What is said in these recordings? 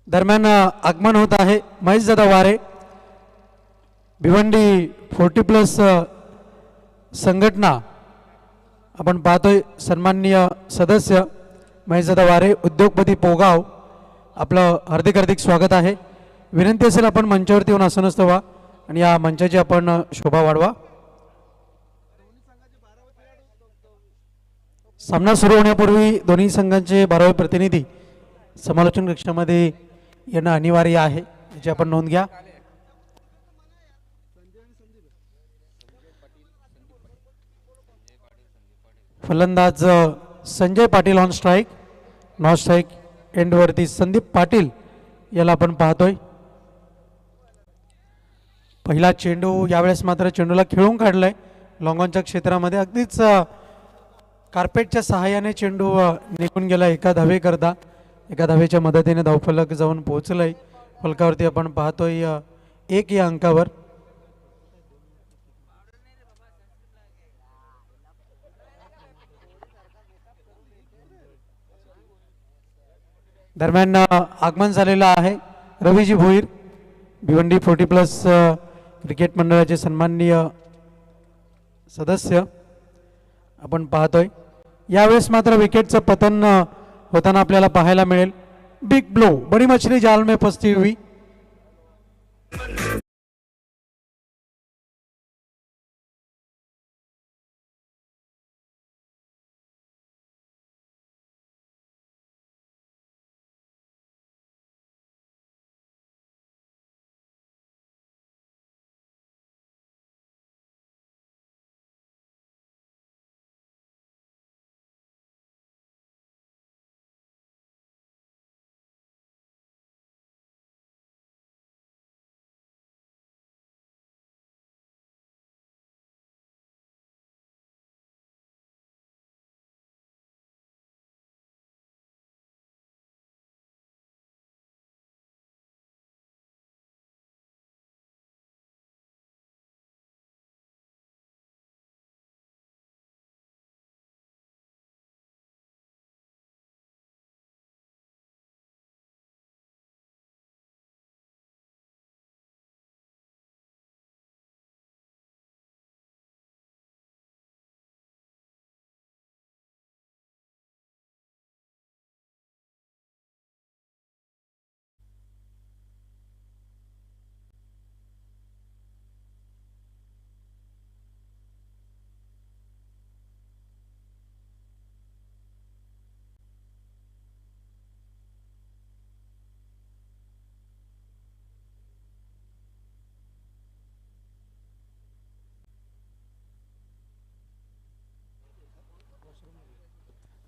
दरम्यान आगमन होत आहे महेशदादा वारे भिवंडी 40+ संघटना आपण पाहतोय सन्माननीय सदस्य महेशदादा वारे उद्योगपती पोगाव आपलं हार्दिक हार्दिक स्वागत आहे। विनंती असेल आपण मंचावरती येऊन आसनस्थ व्हा आणि या मंचाची आपण शोभा वाढवा। सामना सुरू होण्यापूर्वी दोन्ही संघांचे 12वे प्रतिनिधी समालोचन कक्षामध्ये येणं अनिवार्य आहे, याची आपण नोंद घ्या। फलंदाज Sanjay Patil on strike, non strike एंडवरती संदीप पाटील याला आपण पाहतोय। पहिला चेंडू यावेळेस मात्र चेंडूला खेळून काढलाय लॉंगॉनच्या क्षेत्रामध्ये, अगदीच कार्पेटच्या सहाय्याने चेंडू निघून गेला एका धावेकरता। एका धावेच्या मदतीने धावफलक जाऊन पोहोचलंय फलकावरती आपण पाहतोय 1 या अंकावर। दरम्यान आगमन झालेलं आहे रवीजी भोईर भिवंडी 40+ क्रिकेट मंडळाचे सन्माननीय सदस्य आपण पाहतोय। यावेळेस मात्र विकेटचं पतन होताना आपल्याला पाहायला मिळेल। बिग ब्लो, बड़ी मछली जाल में फंसती हुई।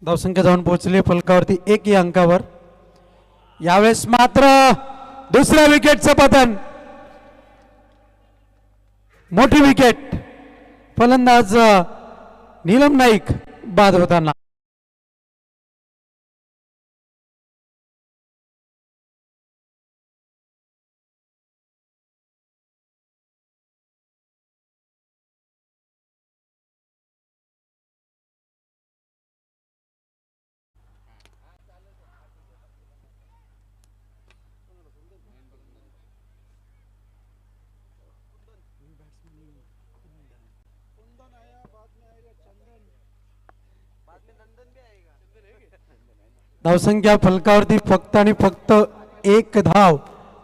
धावसंख्या जाऊन पोहोचली फलकावरती 1 या अंकावर। यावेळेस मात्र दुसऱ्या विकेटचं पतन, मोठी विकेट, फलंदाज नीलम नाईक बाद होताना। धावसंख्या फलकावरती फक्त आणि फक्त 1 धाव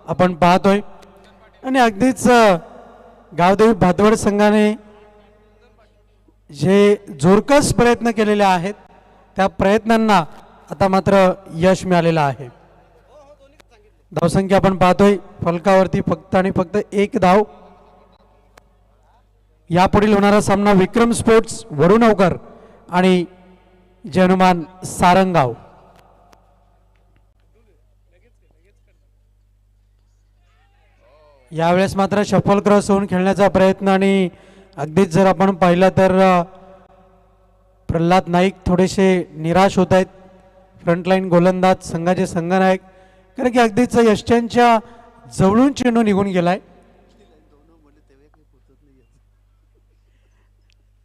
आपण पाहतोय आणि अगदीच गावदेवी भातवड संघाने जे जोरकस प्रयत्न केलेले आहेत त्या प्रयत्नांना आता मात्र यश मिळालेलं आहे। धावसंख्या आपण पाहतोय फलकावरती फक्त आणि फक्त 1 धाव। यापुढील होणारा सामना विक्रम स्पोर्ट्स वडूनवकर आणि जनुमान सारंगाव। यावेळेस मात्र शफल क्रॉस होऊन खेळण्याचा प्रयत्न आणि अगदीच जर आपण पाहिलं तर प्रल्हाद नाईक थोडेसे निराश होत आहेत, फ्रंटलाईन गोलंदाज संघाचे संघनायक, कारण की अगदीच यष्ट्यांच्या जवळून चेंडू निघून गेलाय।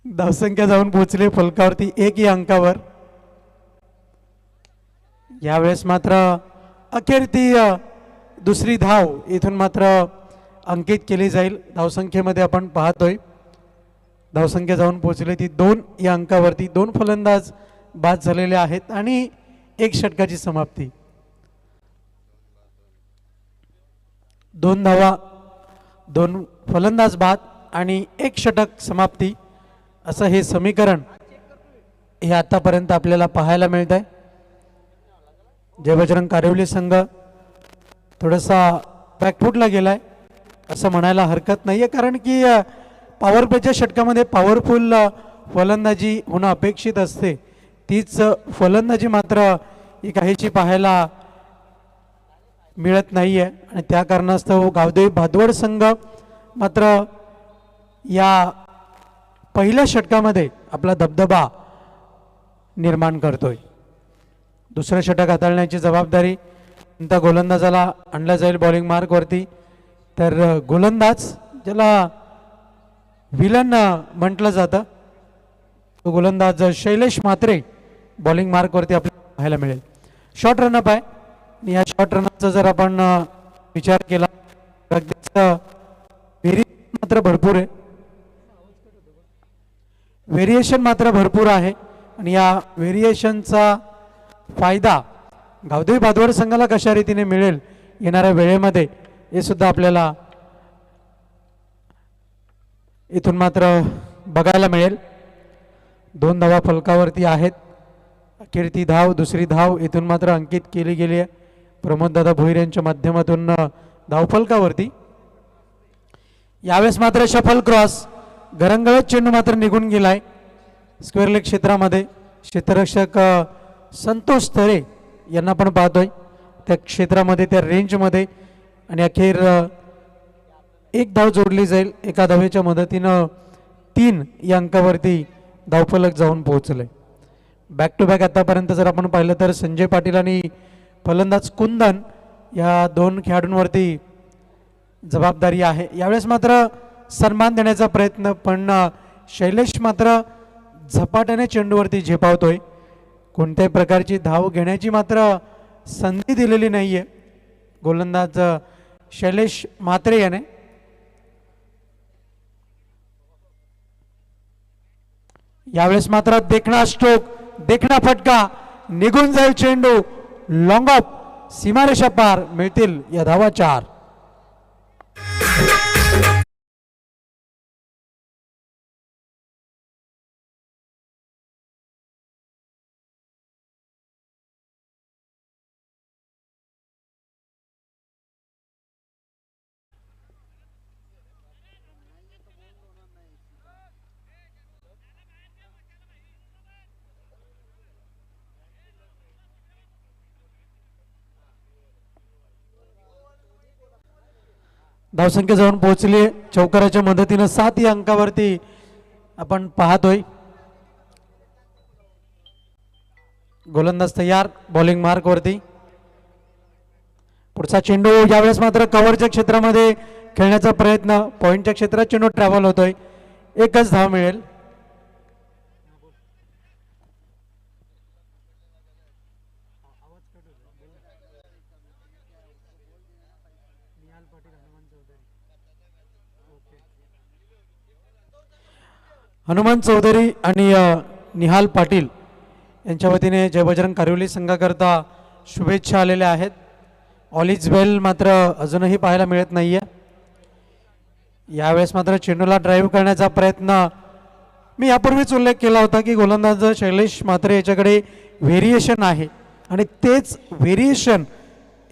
धावसंख्या जाऊन पोहोचली फलकावरती 1 या अंकावर। यावेळेस मात्र अखेर ती दुसरी धाव इथून मात्र अंकित केली जाईल. धावसंख्येमध्ये आपण पाहतोय धावसंख्या जाऊन पोहोचली ती 2 या अंकावरती. 2 फलंदाज बाद झालेले आहेत आणि 1 षटकाची समाप्ती. 2 धावा, 2 फलंदाज बाद आणि 1 षटक समाप्ती असं हे समीकरण हे आतापर्यंत आपल्याला पाहायला मिळत आहे. जय बजरंग कारिवली संघ थोडासा बॅकफूटला गेलाय असं म्हणायला हरकत नाही आहे, कारण की पॉवर प्लेच्या षटकामध्ये पॉवरफुल फलंदाजी होणं अपेक्षित असते. तीच फलंदाजी मात्र ही काहीची पाहायला मिळत नाही आहे आणि त्या कारणास्तव गावदेवी भादवड संघ मात्र या पहिल्या षटकामध्ये आपला दबदबा निर्माण करतोय. दुसरं षटक हाताळण्याची जबाबदारी त्या गोलंदाजाला आणला जाईल बॉलिंग मार्कवरती. तर गोलंदाज ज्याला विलन म्हटलं जातं तो गोलंदाज शैलेश म्हात्रे बॉलिंग मार्कवरती आपल्याला पाहायला मिळेल. शॉर्ट रनअप आहे आणि या शॉर्ट रनअपचा जर आपण विचार केला तर अगदीच व्हेरिएशन मात्र भरपूर आहे. व्हेरिएशन मात्र भरपूर आहे आणि या व्हेरिएशनचा फायदा गावदेवी भादवड संघाला कशा रीतीने मिळेल येणाऱ्या वेळेमध्ये हे सुद्धा आपल्याला इथून मात्र बघायला मिळेल. 2 धावा फलकावरती आहेत. अखेर ती धाव दुसरी धाव इथून मात्र अंकित केली गेली आहे प्रमोददादा भोईर यांच्या माध्यमातून धावफलकावरती. यावेळेस मात्र शफल क्रॉस घरंगळत चेंडू मात्र निघून गेलाय स्क्वेअर लेग क्षेत्रामध्ये. क्षेत्ररक्षक संतोष तरे यांना पण पाहतोय त्या क्षेत्रामध्ये त्या रेंजमध्ये आणि अखेर 1 धाव जोडली जाईल. एका धावेच्या मदतीनं 3 या अंकावरती धावफलक जाऊन पोहोचले. बॅक टू बॅक आतापर्यंत जर आपण पाहिलं तर संजय पाटील आणि फलंदाज कुंदन या 2 खेळाडूंवरती जबाबदारी आहे. यावेळेस मात्र सन्मान देण्याचा प्रयत्न पण शैलेश मात्र झपाट्याने चेंडूवरती झेपावतोय. कोणत्याही प्रकारची धाव घेण्याची मात्र संधी दिलेली नाही आहे गोलंदाज शैलेश म्हात्रे याने. यावेळेस मात्र देखणा स्ट्रोक देखणा फटका निघून जाईल चेंडू लॉंग ऑफ सीमारेषा पार. मिळतील या धावा 4. धावसंख्या जाऊन पोहोचली चौकाराच्या मदतीनं 7 या अंकावरती आपण पाहतोय. गोलंदाज तयार बॉलिंग मार्कवरती. पुढचा चेंडू यावेळेस मात्र कव्हरच्या क्षेत्रामध्ये खेळण्याचा प्रयत्न पॉइंटच्या क्षेत्रात चेंडू ट्रॅव्हल होतोय. 1च धाव मिळेल. हनुमान चौधरी आणि निहाल पाटील यांच्या वतीने जय बजरंग कारिवली संघाकरता शुभेच्छा आलेल्या आहेत. ऑल इज वेल मात्र अजूनही पाहायला मिळत नाहीये. यावेळेस मात्र चेंडूला ड्राईव्ह करण्याचा प्रयत्न मी यापूर्वीच उल्लेख केला होता की गोलंदाज शैलेश म्हात्रे याच्याकडे व्हेरिएशन आहे आणि तेच व्हेरिएशन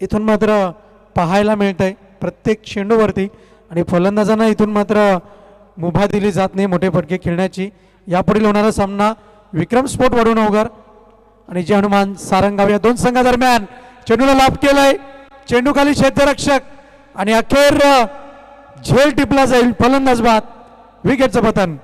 इथून मात्र पाहायला मिळतंय प्रत्येक चेंडूवरती आणि फलंदाजांना इथून मात्र मुभा दिली जात नाही मोठे फटके खेळण्याची. यापुढील होणारा सामना विक्रम स्पोर्ट वडूनगर आणि जे हनुमान सारंगाव या 2 संघादरम्यान. चेंडूला लाभ केलाय चेंडू खाली क्षेत्ररक्षक आणि अखेर झेल टिपला जाईल फलंदाज बाद. विकेटचं पतन.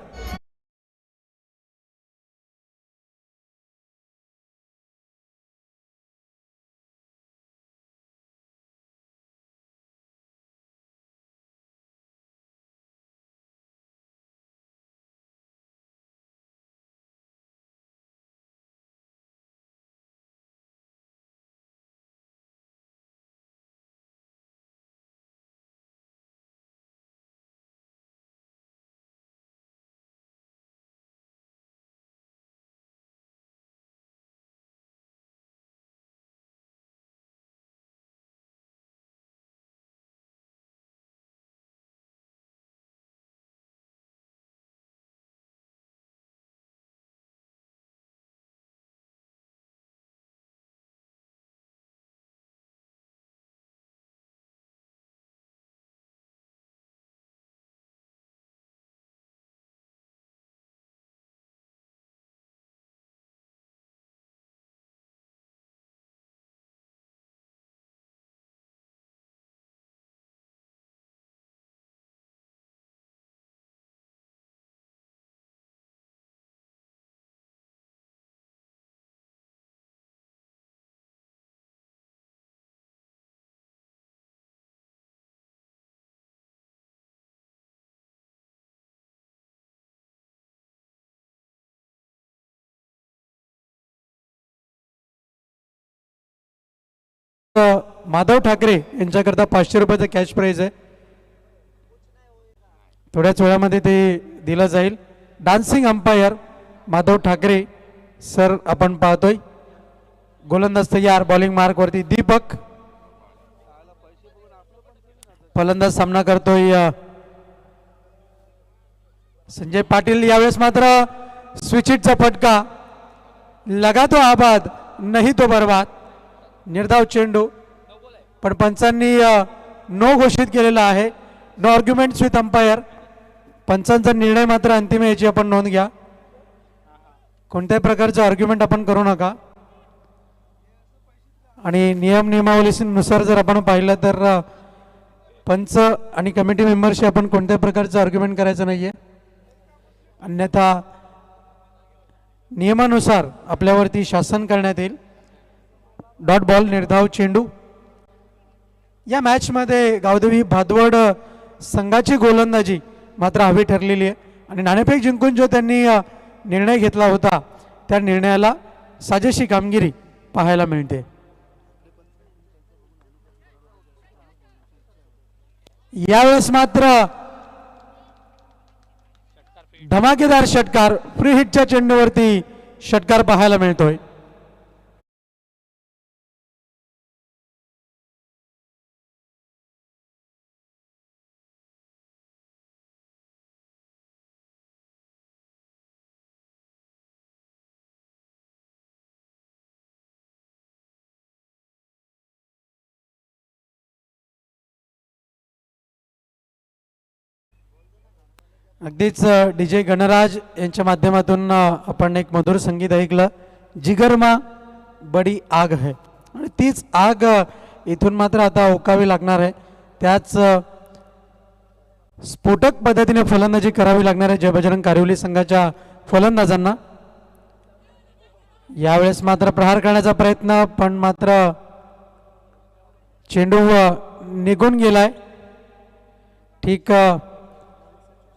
माधव ठाकरे यांच्याकरता 500 रुपयाचं कॅश प्राइज आहे. थोड्याच वेळामध्ये ते दिलं जाईल. Dancing umpire Madhav Thackeray sir आपण पाहतोय. गोलंदाज तयार. बॉलिंग मार्क वरती दीपक. फलंदाज सामना करतोय संजय पाटील. यावेळेस मात्र स्विचिटचा फटका. लगा तो आबाद नाही तो बर्बाद. निर्धाव चेंडू पण पंचांनी नो घोषित केलेला आहे. No arguments with umpire. पंचांचा निर्णय मात्र अंतिम याची आपण नोंद घ्या. कोणत्याही प्रकारचं आर्ग्युमेंट आपण करू नका. आणि नियमावलीनुसार जर आपण पाहिलं तर पंच आणि कमिटी मेंबरशी आपण कोणत्याही प्रकारचं आर्ग्युमेंट करायचं नाहीये. अन्यथा नियमानुसार आपल्यावरती शासन करण्यात येईल. डॉट बॉल निर्धाव चेंडू. या मॅचमध्ये गावदेवी भादवड संघाची गोलंदाजी मात्र हवी ठरलेली आहे. आणि नाणेफेक जिंकून जो त्यांनी निर्णय घेतला होता त्या निर्णयाला साजेशी कामगिरी पाहायला मिळते. यावेळेस मात्र धमाकेदार षटकार. फ्री हिटच्या चेंडूवरती षटकार पाहायला मिळतोय. अगदीच DJ गणराज यांच्या माध्यमातून आपण एक मधुर संगीत ऐकलं. जिगरमा बडी आग है. आणि तीच आग इथून मात्र आता ओकावी लागणार आहे. त्याच स्फोटक पद्धतीने फलंदाजी करावी लागणार आहे जय बजरंग कारिवली संघाच्या फलंदाजांना. यावेळेस मात्र प्रहार करण्याचा प्रयत्न पण मात्र चेंडू निघून गेलाय. ठीक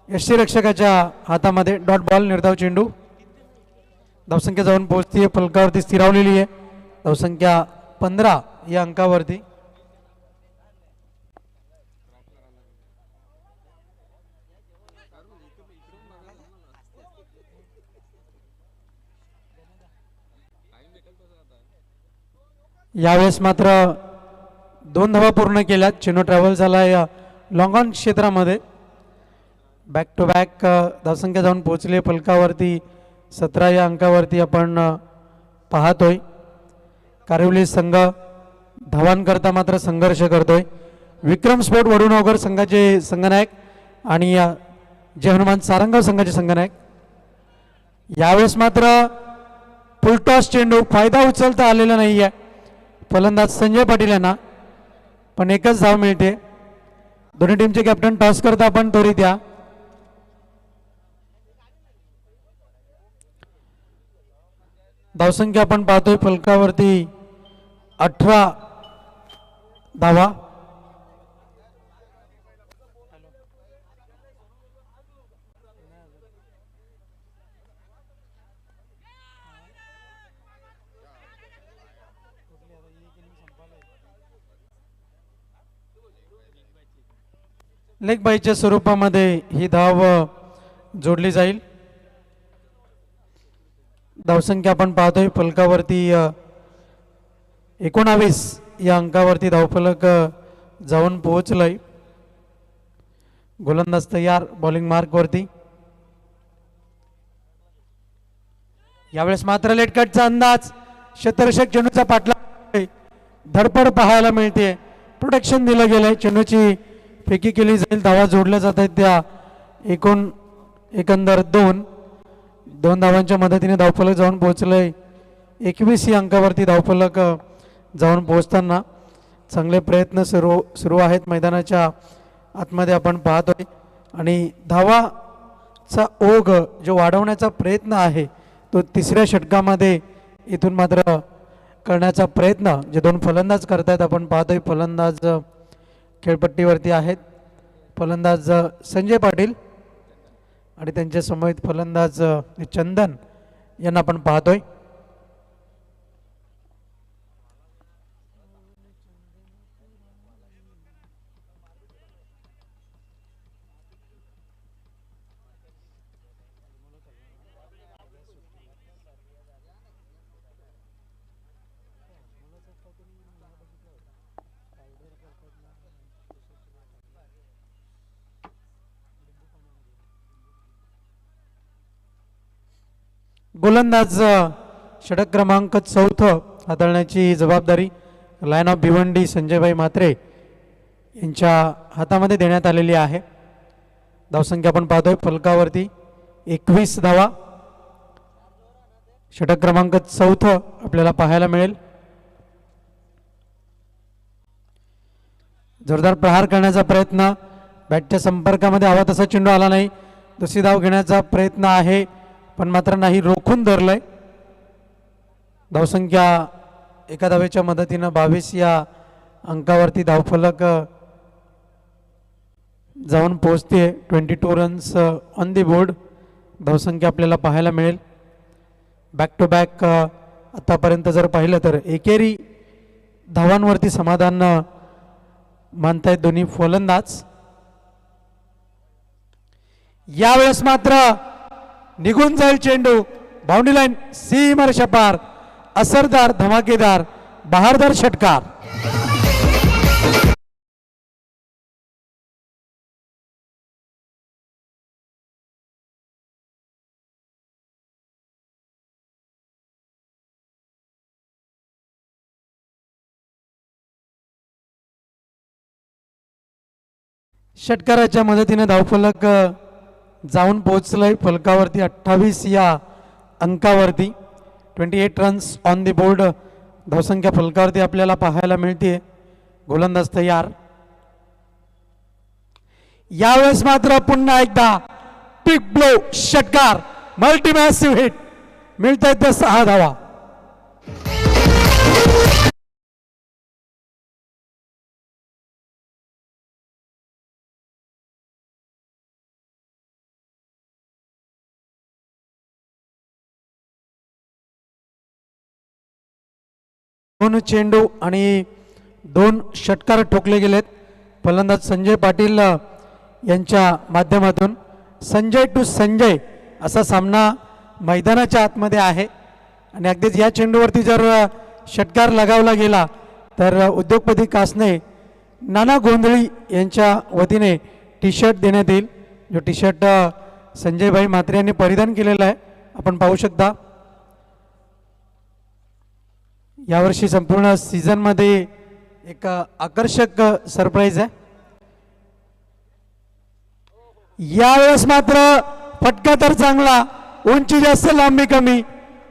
यष्टीरक्षकाच्या हातामध्ये. डॉट बॉल निर्धाव चेंडू. धावसंख्या जाऊन पोहोचते फलकावरती स्थिरावलेली आहे. धावसंख्या 15 या अंकावरती. यावेळेस मात्र 2 धावा पूर्ण केल्यात. चेंडू ट्रॅव्हल झाला या लॉंग ऑन क्षेत्रामध्ये. बॅक टू बॅक धावसंख्या जाऊन पोहोचले फलकावरती 17 या अंकावरती आपण पाहतोय. कारिवली संघ धावांकरता मात्र संघर्ष करतोय. विक्रम स्पोर्ट वडूणवगर संघाचे संघनायक आणि जय हनुमान सारंगाव संघाचे संघनायक. यावेळेस मात्र फुलटॉस चेंडू. फायदा उचलता आलेला नाही आहे फलंदाज संजय पाटील यांना. पण एकच धाव मिळते. दोन्ही टीमचे कॅप्टन टॉस करता आपण त्वरित या. धावसंख्या आपण पाहतोय फलकावरती 18 धावा. लेग बाईच्या स्वरूपामध्ये ही धाव जोडली जाईल. धावसंख्या आपण पाहतोय फलकावरती 19 या अंकावरती धावफलक जाऊन पोहोचलंय. गोलंदाज तयार. बॉलिंग मार्क वरती. यावेळेस मात्र लेटकटचा अंदाज. क्षेत्ररक्षक चेंडूचा पाठलाग. धडपड पाहायला मिळते. प्रोटेक्शन दिलं गेलंय. चेंडूची फेकी केली जाईल. धावा जोडल्या जात आहेत त्या एकंदर 2 धावांच्या मदतीने धावफलक जाऊन पोहोचलंय. 21 या अंकावरती धावफलक जाऊन पोहोचताना चांगले प्रयत्न सुरू आहेत मैदानाच्या आतमध्ये आपण पाहतोय. आणि धावाचा ओघ जो वाढवण्याचा प्रयत्न आहे तो 3ऱ्या षटकामध्ये इथून मात्र करण्याचा प्रयत्न जे 2 फलंदाज करतायत आपण पाहतोय. फलंदाज खेळपट्टीवरती आहेत. फलंदाज संजय पाटील आणि त्यांच्या समवेत फलंदाज चंदन यांना आपण पाहतोय. गोलंदाज षटक क्रमांक 4 हाताळण्याची जबाबदारी लायन ऑफ भिवंडी संजयभाई म्हात्रे यांच्या हातामध्ये देण्यात आलेली आहे. धावसंख्या आपण पाहतोय फलकावरती 21 धावा. षटक क्रमांक 4 आपल्याला पाहायला मिळेल. जोरदार प्रहार करण्याचा प्रयत्न, बॅटच्या संपर्कामध्ये हवा तसा चेंडू आला नाही. दुसरी धाव घेण्याचा प्रयत्न आहे पण मात्र नाही, रोखून धरलंय. धावसंख्या एका धावेच्या मदतीनं 22 या अंकावरती धावफलक जाऊन पोहोचते. 22 रन्स ऑन दी बोर्ड धावसंख्या आपल्याला पाहायला मिळेल. बॅक टू बॅक आतापर्यंत जर पाहिलं तर एकेरी धावांवरती समाधान मानतायत दोन्ही फलंदाज. यावेळेस मात्र निघून जाईल चेंडू, बाउंड्री लाईन सीमारेषा पार. असरदार, धमाकेदार, बहारदार षटकार. षटकाराच्या मदतीने धावफलक जाऊन पोहोचलंय फलकावरती 28 या अंकावरती. 28 रन्स ऑन दी बोर्ड धावसंख्या फलकावरती आपल्याला पाहायला मिळते. गोलंदाज तयार. यावेळेस मात्र पुन्हा एकदा पिक ब्लो षटकार, मल्टीमॅसिव्ह हिट. मिळत आहेत 6 धावा. दोन चेंडू आणि 2 षटकार ठोकले गेलेत. फलंदाज संजय पाटील यांच्या माध्यमातून संजय टू संजय असा सामना मैदानाच्या आतमध्ये आहे. आणि अगदीच या चेंडूवरती जर षटकार लगावला गेला तर उद्योगपती कासने नाना गोंधळी यांच्या वतीने टी शर्ट देण्यात येईल. जो टी शर्ट संजयभाई म्हात्रे यांनी परिधान केलेला आहे, आपण पाहू शकता. यावर्षी संपूर्ण सीझनमध्ये एक आकर्षक सरप्राईज आहे. यावेळेस मात्र फटका तर चांगला, उंची जास्त लांबी कमी,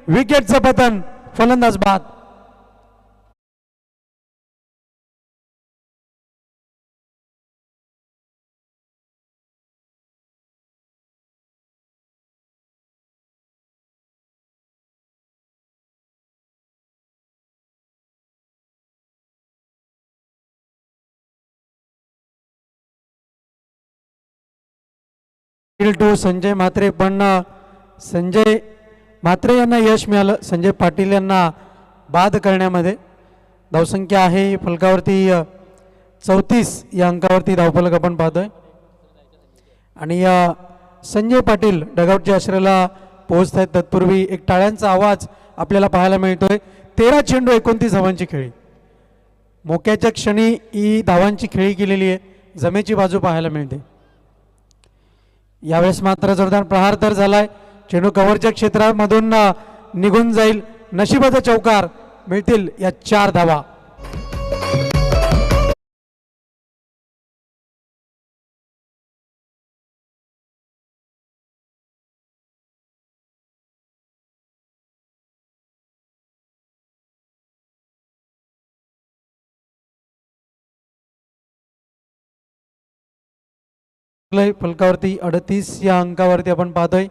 विकेटचं पतन, फलंदाज बाद. टू संजय म्हात्रे, पण संजय म्हात्रे यांना यश मिळालं संजय पाटील यांना बाद करण्यामध्ये. धावसंख्या आहे फलकावरती 34 या अंकावरती धावफलक आपण पाहतोय. आणि संजय पाटील डगआउटच्या आश्रयाला पोहोचत आहेत. तत्पूर्वी एक टाळ्यांचा आवाज आपल्याला पाहायला मिळतोय. 13 चेंडू 29 धावांची खेळी. मोक्याच्या क्षणी ही धावांची खेळी केलेली आहे, जमेची बाजू पाहायला मिळते. यावेळेस मात्र जोरदार प्रहार तर झालाय. चेंडू कव्हरच्या क्षेत्रामधून निघून जाईल. नशिबाचा चौकार, मिळतील या 4 धावा. फलकावरती 38 या अंकावरती आपण पाहतोय.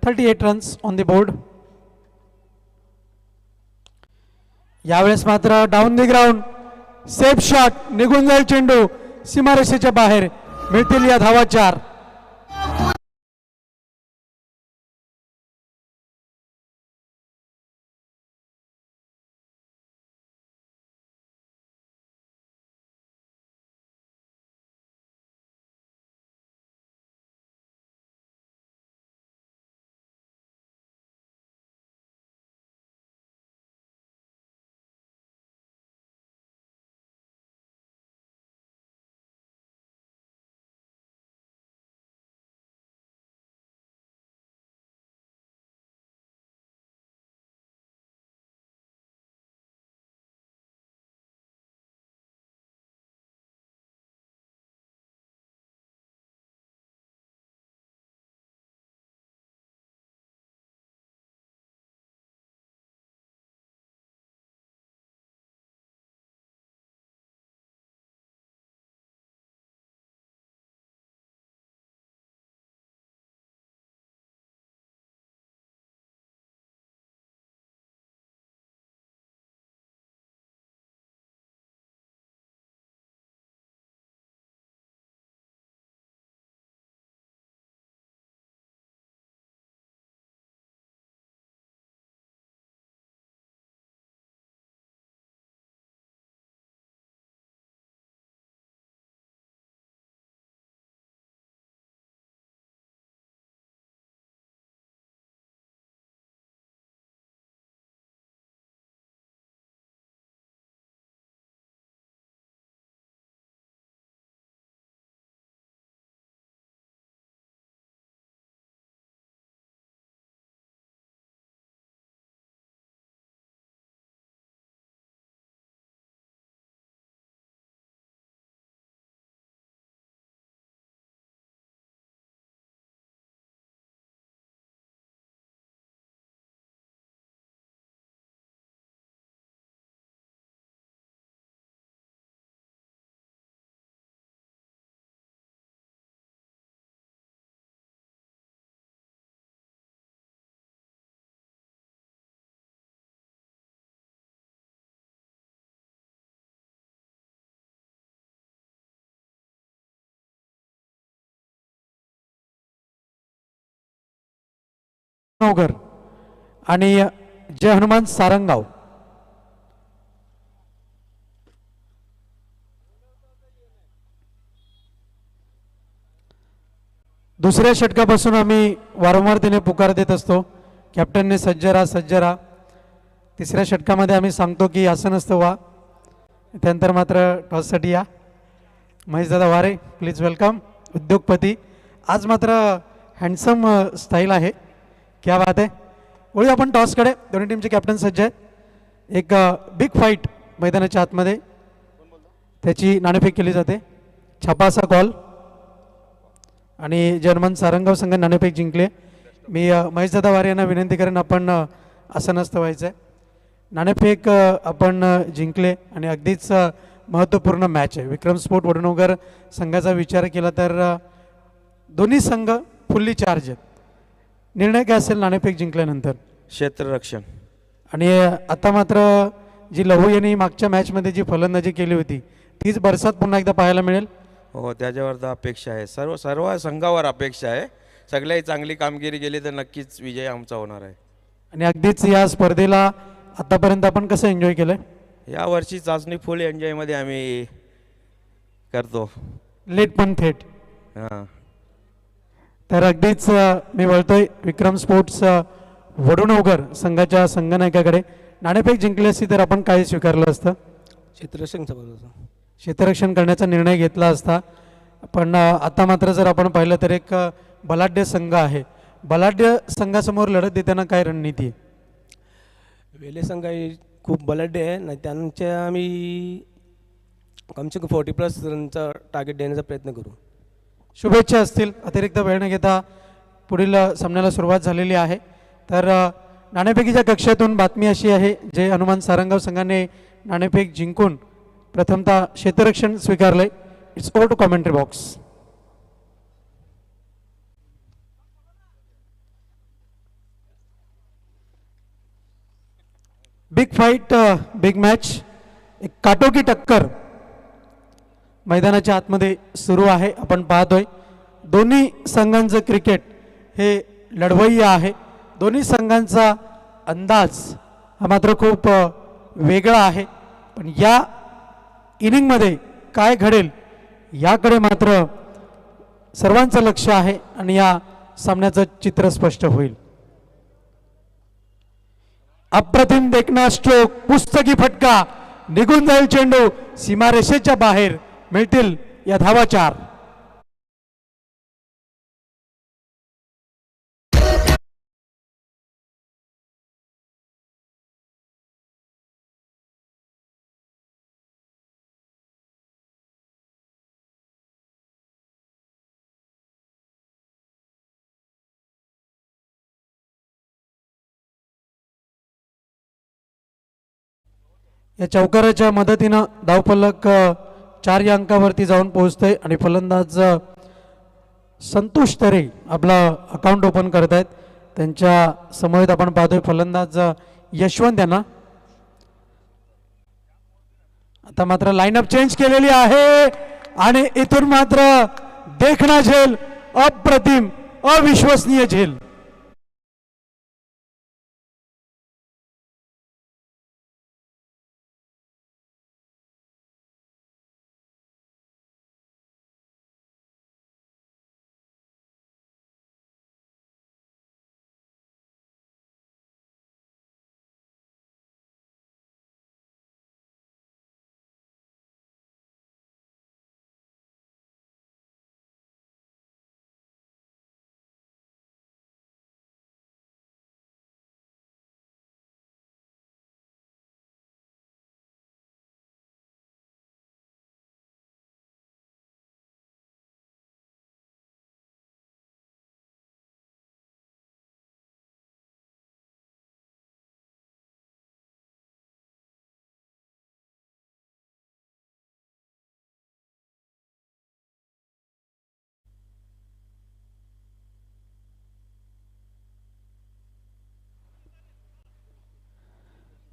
38 रन्स ऑन द बोर्ड. यावेळेस मात्र down the ground, safe shot, निघून जाईल चेंडू सीमारेषेच्या बाहेर. मिळतील या धावा 4. नवगर आणि जय हनुमान सारंगाव. दुसऱ्या षटकापासून आम्ही वारंवार तिने पुकार देत असतो, कॅप्टनने सज्जरा सज्जरा. तिसऱ्या षटकामध्ये आम्ही सांगतो की असं नसतं वा. त्यानंतर मात्र टॉससाठी या. महेशदादा वारे प्लीज वेलकम. उद्योगपती आज मात्र हँडसम स्टाईल आहे, क्या बात आहे. वळूया आपण टॉसकडे. दोन्ही टीमचे कॅप्टन सज्ज आहेत. एक बिग फाईट मैदानाच्या आतमध्ये, त्याची नाणेफेक केली जाते. छापा असा कॉल आणि जर्मन सारंगाव संघ नाणेफेक जिंकले. मी महेशदादा वारे यांना विनंती करेन, आपण असं नसतं व्हायचं आहे. नाणेफेक आपण जिंकले आणि अगदीच महत्त्वपूर्ण मॅच आहे. विक्रम स्पोर्ट वडनगर संघाचा विचार केला तर दोन्ही संघ फुल्ली चार्ज आहेत. निर्णय काय असेल नाणेफेक जिंकल्यानंतर? क्षेत्ररक्षण. आणि आता मात्र जी लहू यांनी मागच्या मॅचमध्ये जी फलंदाजी केली होती तीच बरसात पुन्हा एकदा पाहायला मिळेल. हो, त्याच्यावर तर अपेक्षा आहे. सर्व संघावर अपेक्षा आहे. सगळ्याही चांगली कामगिरी केली तर नक्कीच विजय आमचा होणार आहे. आणि अगदीच या स्पर्धेला आतापर्यंत आपण कसं एन्जॉय केलं? यावर्षी चाचणी फुल एन्जॉयमध्ये आम्ही करतो. लेट पण थेट. हां, तर अगदीच मी वळतोय विक्रम स्पोर्ट्स वडनगर संघाच्या संघनायकाकडे. नाणेफेक जिंकली असती तर आपण काय स्वीकारलं असतं? क्षेत्ररक्षण करण्याचा निर्णय घेतला असता. पण आता मात्र जर आपण पाहिलं तर एक बलाढ्य संघ आहे. बलाढ्य संघासमोर लढत देताना काय रणनीती आहे? वेले संघ ही खूप बलाढ्य आहे नाही, त्यांच्या आम्ही कमसे कम 40+ रनचा टार्गेट देण्याचा प्रयत्न करू. शुभेच्छा असतील. अतिरिक्त वेळ न घेता पुढील सामन्याला सुरुवात झालेली आहे. तर नाणेफेकीच्या कक्षातून बातमी अशी आहे, जे हनुमान सारंगाव संघाने नाणेफेक जिंकून प्रथमतः क्षेत्ररक्षण स्वीकारलंय. It's over to commentary box. Big fight, big match, एक काटोकी टक्कर मैदानाच्या आतमध्ये सुरू आहे. आपण पाहतोय दोन्ही संघांचं क्रिकेट हे लढवय्य आहे. दोन्ही संघांचा अंदाज हा मात्र खूप वेगळा आहे. पण या इनिंगमध्ये काय घडेल याकडे मात्र सर्वांचं लक्ष आहे आणि या सामन्याचं चित्र स्पष्ट होईल. अप्रतिम देखना स्ट्रोक, पुस्तकी फटका, निघून जाईल चेंडू, सीमारेषेच्या बाहेर. मिळतील या धावा 4. या चौकाराच्या मदतीनं धावफलक 4 या अंकावरती जाऊन पोहोचतंय आणि फलंदाज संतोष तरे आपला अकाउंट ओपन करत आहेत. त्यांच्या समोर आपण पाहतोय फलंदाज यशवंत यांना. आता मात्र लाईनअप चेंज केलेली आहे आणि इथून मात्र देखना झेल, अप्रतिम अविश्वसनीय झेल.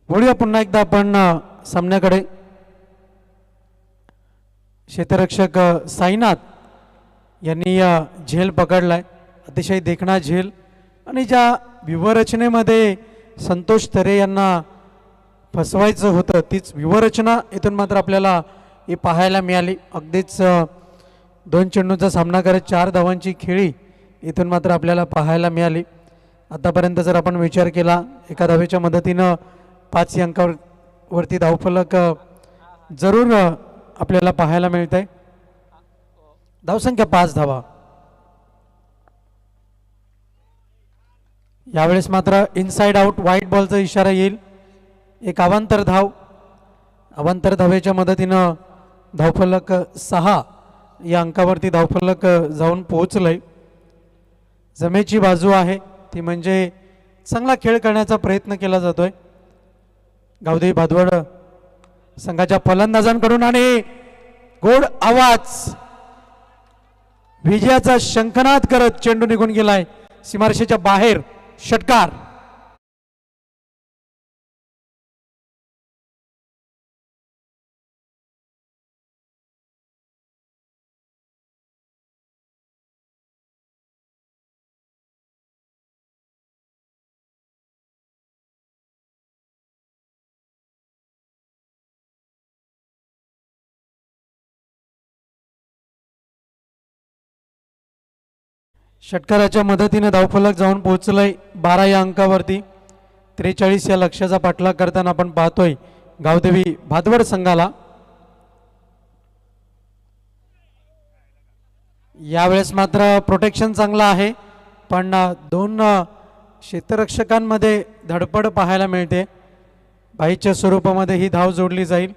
वळूया पुन्हा एकदा आपण सामन्याकडे. क्षेत्ररक्षक साईनाथ यांनी झेल पकडलाय. अतिशय देखणा झेल आणि ज्या व्यूहरचनेमध्ये संतोष तरे यांना फसवायचं होतं तीच व्यूहरचना इथून मात्र आपल्याला ही पाहायला मिळाली. अगदीच 2 चेंडूंचा सामना करत 4 धावांची खेळी इथून मात्र आपल्याला पाहायला मिळाली. आतापर्यंत जर आपण विचार केला एका धावेच्या मदतीनं 5 अंकावरती धावफलक जरूर आपल्याला पाहायला मिळत आहे. धावसंख्या 5 धावा. यावेळेस मात्र इनसाइड आउट व्हाईट बॉलचा इशारा येईल. एक अवांतर धाव. अवांतर धावेच्या मदतीनं धावफलक 6 या अंकावरती धावफलक जाऊन पोहोचलंय. जमेची बाजू आहे ती म्हणजे चांगला खेळ करण्याचा प्रयत्न केला जातोय गावदेवी भादवड संघाच्या फलंदाजांकडून आणि गोड आवाज विजयाचा शंखनाद करत चेंडू निघून गेलाय सीमारेषेच्या बाहेर. षटकार. षटकाराच्या मदतीने धावफलक जाऊन पोहोचलंय 12 या अंकावरती. 43 या लक्ष्याचा पाठलाग करताना आपण पाहतोय गावदेवी भादवड संघाला. यावेळेस मात्र प्रोटेक्शन चांगलं आहे पण 2 क्षेत्ररक्षकांमध्ये धडपड पाहायला मिळते. बाईच्या स्वरूपामध्ये ही धाव जोडली जाईल.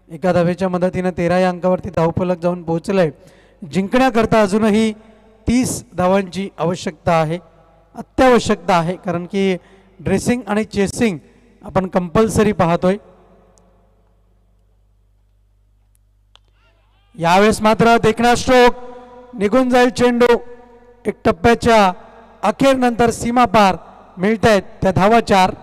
एका धावेच्या मदतीने 13 या अंकावरती धावफलक जाऊन पोहोचलंय. जिंकण्याकरता अजूनही 30 धावांची आवश्यकता आहे, अत्यावश्यकता आहे, कारण की ड्रेसिंग आणि चेसिंग आपण कंपल्सरी पाहतोय. यावेळेस मात्र देखणा स्ट्रोक निघून जाईल चेंडू. एक टप्प्याच्या अखेर नंतर सीमा पार मिळत आहेत त्या धावा 4.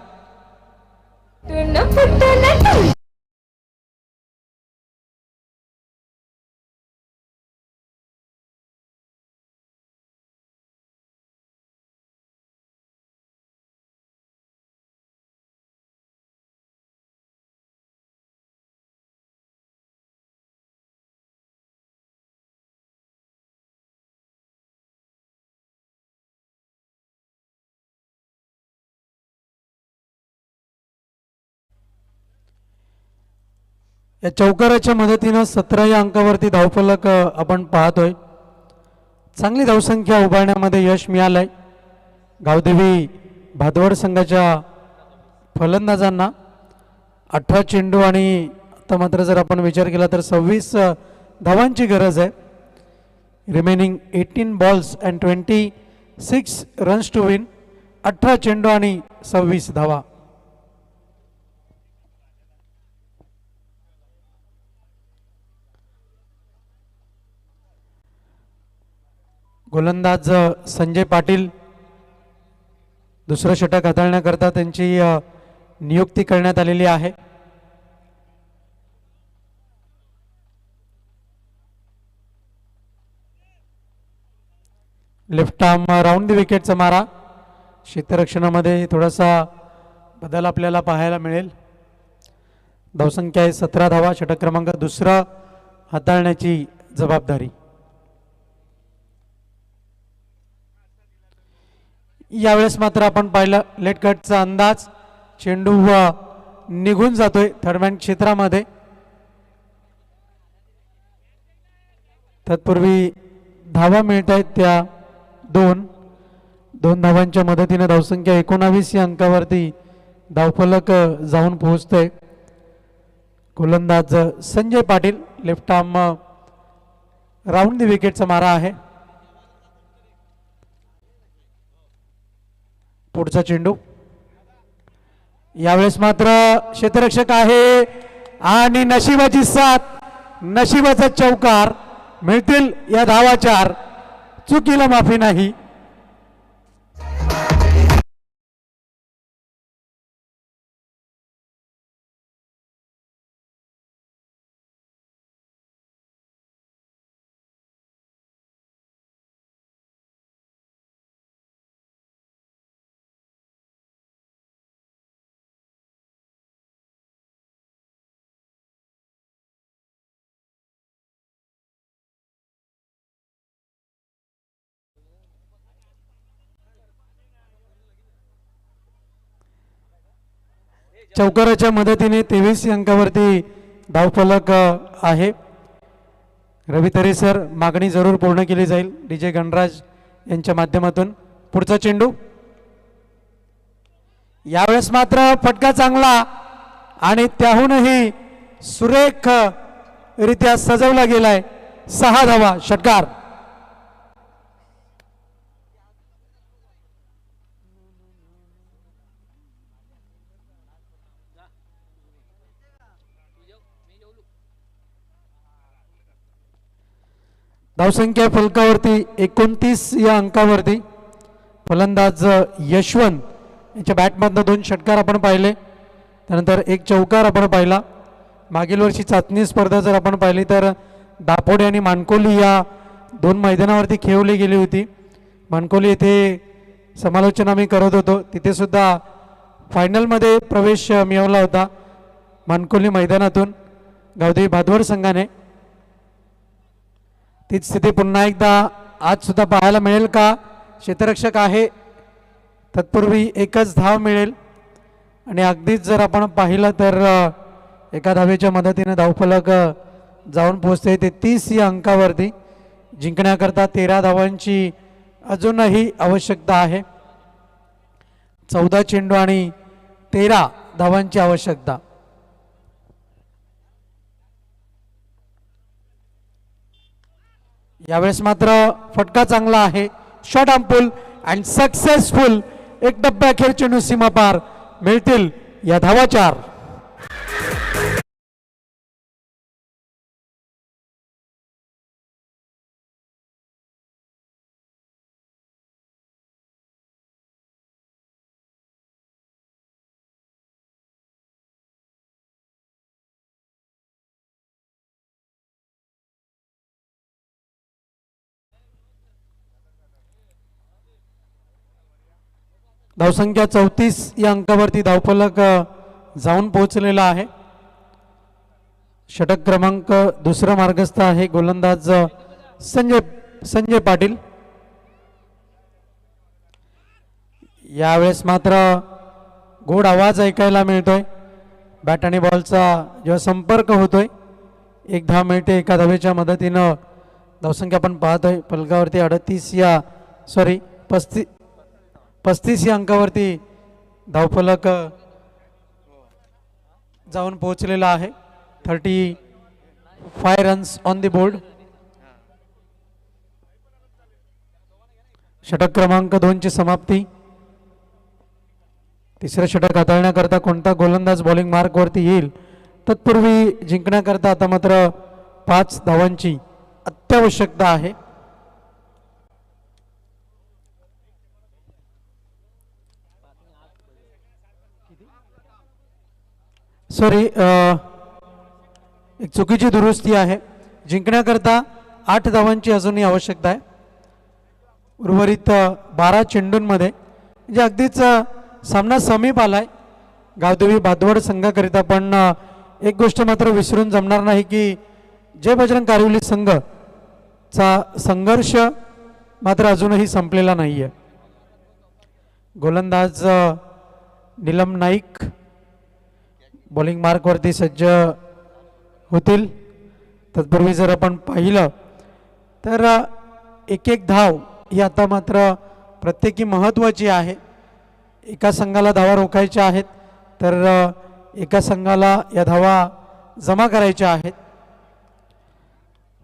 या चौकाराच्या मदतीनं 17 या अंकावरती धावफलक आपण पाहतोय. चांगली धावसंख्या उभारण्यामध्ये यश मिळालंय गावदेवी भादवड संघाच्या फलंदाजांना. 18 चेंडू आणि आता मात्र जर आपण विचार केला तर 26 धावांची गरज आहे. Remaining 18 balls and 26 runs to win. 18 चेंडू आणि 26 धावा. गोलंदाज संजय पाटील दुसरं षटक हाताळण्याकरता त्यांची नियुक्ती करण्यात आलेली आहे. लेफ्ट आर्म राऊंड द विकेटचा मारा. क्षेत्ररक्षणामध्ये थोडासा बदल आपल्याला पाहायला मिळेल. धावसंख्या आहे 17 धावा. षटक क्रमांक 2 हाताळण्याची जबाबदारी. यावेळेस मात्र आपण पाहिलं लेट कटचा अंदाज. चेंडू निघून जातोय थर्डमॅन क्षेत्रामध्ये. तत्पूर्वी धावा मिळत आहेत त्या 2 धावांच्या मदतीने धावसंख्या 19 या अंकावरती धावफलक जाऊन पोहोचतोय. गोलंदाज Sanjay Patil. Left arm round the विकेटचा मारा आहे. पुढचा चेंडू. यावेळेस मात्र क्षेत्ररक्षक आहे आणि नशिबाची साथ, नशिबाचा चौकार. मिळतील या धावा 4. चुकीला माफी नाही. चौकाराच्या मदतीने 23 अंकावरती धावफलक आहे. रवी तरे सर, मागणी जरूर पूर्ण केली जाईल DJ गणराज यांच्या माध्यमातून. पुढचा चेंडू यावेळेस मात्र फटका चांगला आणि त्याहूनही सुरेख रित्या सजवला गेलाय. 6 धावा, षटकार. धावसंख्या फलकावरती 29 या अंकावरती फलंदाज यशवंत यांच्या बॅटमधनं 2 षटकार आपण पाहिले, त्यानंतर 1 चौकार आपण पाहिला. मागील वर्षी चाचणी स्पर्धा जर आपण पाहिली तर दापोडे आणि मानकोली या 2 मैदानावरती खेळवली गेली होती. मानकोली येथे समालोचन आम्ही करत होतो, तिथे सुद्धा फायनलमध्ये प्रवेश मिळवला होता मानकोली मैदानातून गावदेवी भादवड संघाने. तीच स्थिती पुन्हा एकदा आज सुद्धा पाहायला मिळेल का? क्षेत्ररक्षक आहे, तत्पूर्वी 1च धाव मिळेल आणि अगदीच जर आपण पाहिलं तर एका धावेच्या मदतीने धावफलक जाऊन पोहोचते 33 या अंकावरती. जिंकण्याकरता 13 धावांची अजूनही आवश्यकता आहे. 14 चेंडू आणि 13 धावांची आवश्यकता. यावेळेस मात्र फटका चांगला आहे. Shot ample and successful. एक डब्बा अखेर चेंडू सीमा पार. मिळतील या धावा 4. धावसंख्या 34 या अंकावरती धावफलक जाऊन पोहोचलेला आहे. षटक क्रमांक 2 मार्गस्थ आहे गोलंदाज संजय पाटील. यावेळेस मात्र गोड आवाज ऐकायला मिळतोय. बॅट आणि बॉलचा जेव्हा संपर्क होतोय 1 धाव मिळते एका धावेच्या मदतीनं. धावसंख्या आपण पाहतोय फलकावरती 35 या अंकावरती धावफलक जाऊन पोहोचलेला आहे. 35 रन्स ऑन द बोर्ड. षटक क्रमांक 2 ची समाप्ती. तिसरं षटक हाताळण्याकरता कोणता गोलंदाज बॉलिंग मार्कवरती येईल तत्पूर्वी जिंकण्याकरता आता मात्र 5 धावांची अत्यावश्यकता आहे. सॉरी, एक चुकीची दुरुस्ती आहे. जिंकण्याकरता 8 धावांची अजूनही आवश्यकता आहे. उर्वरित 12 चेंडूंमध्ये म्हणजे अगदीच सामना समीप आलाय गावदेवी भादवड संघाकरिता. पण एक गोष्ट मात्र विसरून जमणार नाही की जय बजरंग कारिवली संघचा संघर्ष मात्र अजूनही संपलेला नाही आहे. गोलंदाज नीलम नाईक बॉलिंग मार्कवरती सज्ज होतील. तत्पूर्वी जर आपण पाहिलं तर 1-1 धाव ही आता मात्र प्रत्येकी महत्त्वाची आहे. एका संघाला धावा रोखायच्या आहेत तर एका संघाला या धावा जमा करायच्या आहेत.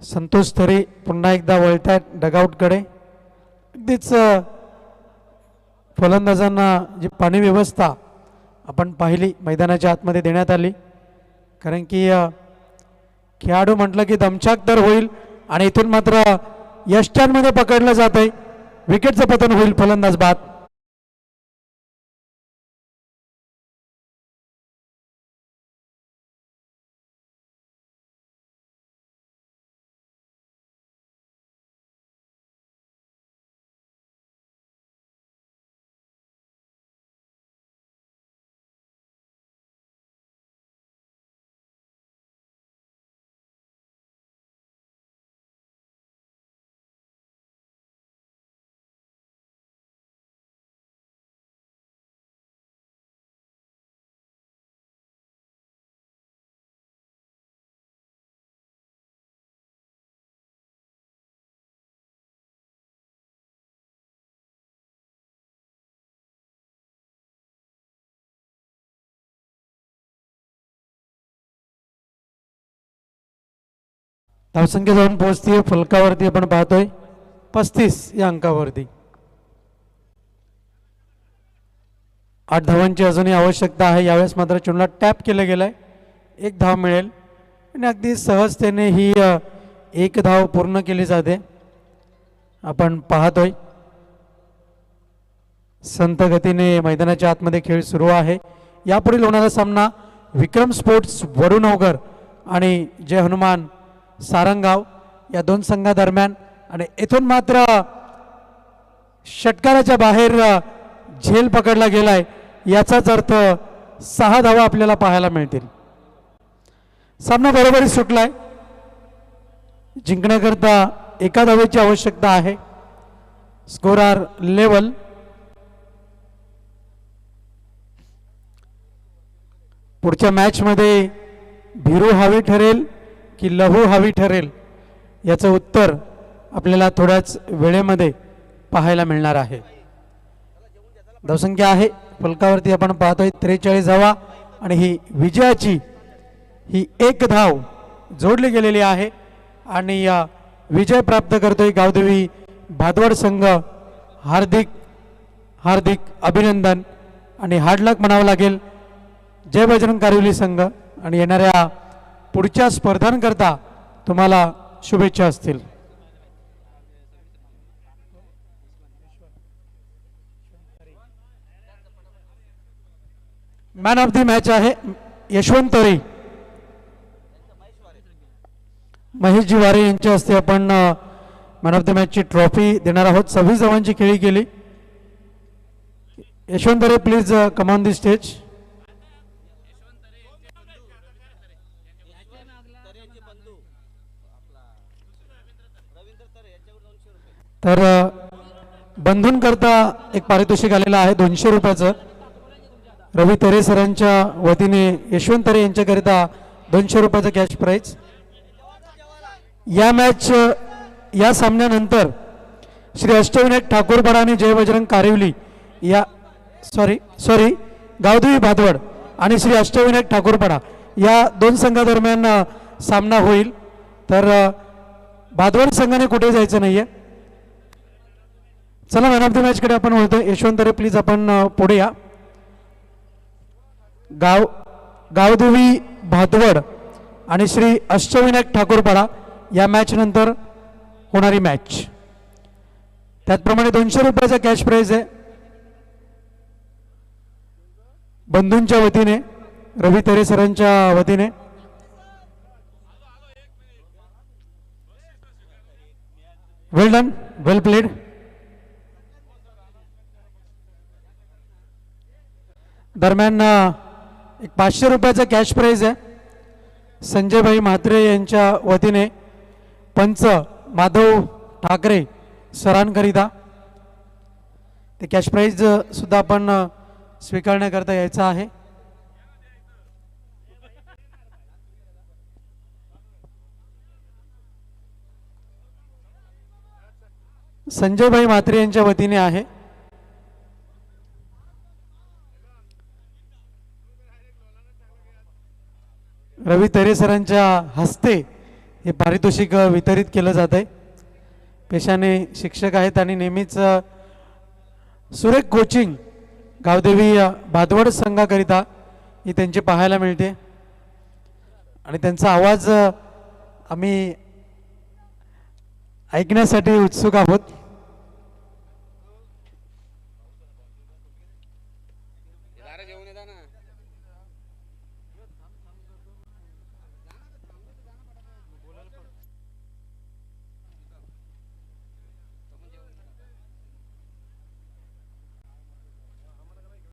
संतोष थरे पुन्हा एकदा वळतायत डगआउटकडे. अगदीच फलंदाजांना जी पाणी व्यवस्था आपण पाहिली मैदानाच्या आतमध्ये देण्यात आली, कारण की खेळाडू म्हटलं की दमछाक तर होईल आणि इथून मात्र यष्ट्यांमध्ये पकडलं जात आहे. विकेटचं पतन होईल, फलंदाज बाद. धावसंख्या जाऊन पोहोचतीये फलकावरती आपण पाहतोय 35 या अंकावरती. 8 धावांची अजूनही आवश्यकता आहे. यावेळेस मात्र चुनला टॅप केलं गेलंय. 1 धाव मिळेल आणि अगदी सहजतेने ही 1 धाव पूर्ण केली जाते. आपण पाहतोय संत गतीने मैदानाच्या आतमध्ये खेळ सुरू आहे. यापुढील होणारा सामना विक्रम स्पोर्ट्स वडूनवगर आणि जय हनुमान सारंगाव या दोन संघादरम्यान. आणि येथून मात्र षटकाराच्या बाहेर झेल पकडला गेलाय. याचाच अर्थ 6 धावा आपल्याला पाहायला मिळतील. सामना बरोबरी सुटलाय. जिंकण्याकरता 1 धावेची आवश्यकता आहे. Score are level. पुढच्या मॅचमध्ये भिरू हवी ठरेल की लहू हवी ठरेल याचं उत्तर आपल्याला थोड्याच वेळेमध्ये पाहायला मिळणार आहे. धावसंख्या आहे फलकावरती आपण पाहतोय 43 धावा आणि ही विजयाची ही 1 धाव जोडली गेलेली आहे. आणि विजय प्राप्त करतोय गावदेवी भादवड संघ. हार्दिक हार्दिक अभिनंदन आणि हार्ड लक म्हणावं लागेल जय बजरंग कारिवली संघ. आणि येणाऱ्या पुढच्या स्पर्धांकरता तुम्हाला शुभेच्छा असतील. मॅन ऑफ द मॅच आहे यशवंत तरे. महेश जिवारे यांच्या हस्ते आपण मॅन ऑफ द मॅचची ट्रॉफी देणार आहोत. 26 धावांची खेळी केली. Yashwant Tare please come on the stage. तर बंधूंकरता एक पारितोषिक आलेलं आहे 200 रुपयाचं. रवी तरे सरांच्या वतीने यशवंत तरे यांच्याकरिता 200 रुपयाचं कॅश प्राईज. या सामन्यानंतर श्री अष्टविनायक ठाकूरपाडा आणि जय बजरंग कारिवली या सॉरी गावदेवी भादवड आणि श्री अष्टविनायक ठाकूरपाडा या 2 संघादरम्यान सामना होईल. तर भादवड संघाने कुठे जायचं नाहीये. चला मॅन ऑफ द मॅच कडे आपण बोलतोय. यशवंत तरे प्लीज आपण पुढे या. गावदेवी भादवड आणि श्री अष्टविनायक ठाकूरपाडा या मॅच नंतर होणारी मॅच. त्याचप्रमाणे 200 रुपयाचा कॅश प्राइज आहे बंधूंच्या वतीने रवी तरे सरांच्या वतीने. वेल डन, वेल प्लेड. दरम्यान एक 500 रुपयाचा कॅश प्राइज आहे संजयभाई म्हात्रे यांच्या वतीने पंच माधव ठाकरे सरांकरिता. ते कॅश प्राइज सुद्धा आपण स्वीकारण्याकरता यायचं आहे. संजयभाई म्हात्रे यांच्या वतीने आहे. रवी तरे सरांच्या हस्ते हे पारितोषिक वितरित केलं जात आहे. पेशाने शिक्षक आहेत आणि नेहमीच सुरेख कोचिंग गावदेवी भादवड संघाकरिता ही त्यांची पाहायला मिळते आणि त्यांचा आवाज आम्ही ऐकण्यासाठी उत्सुक आहोत.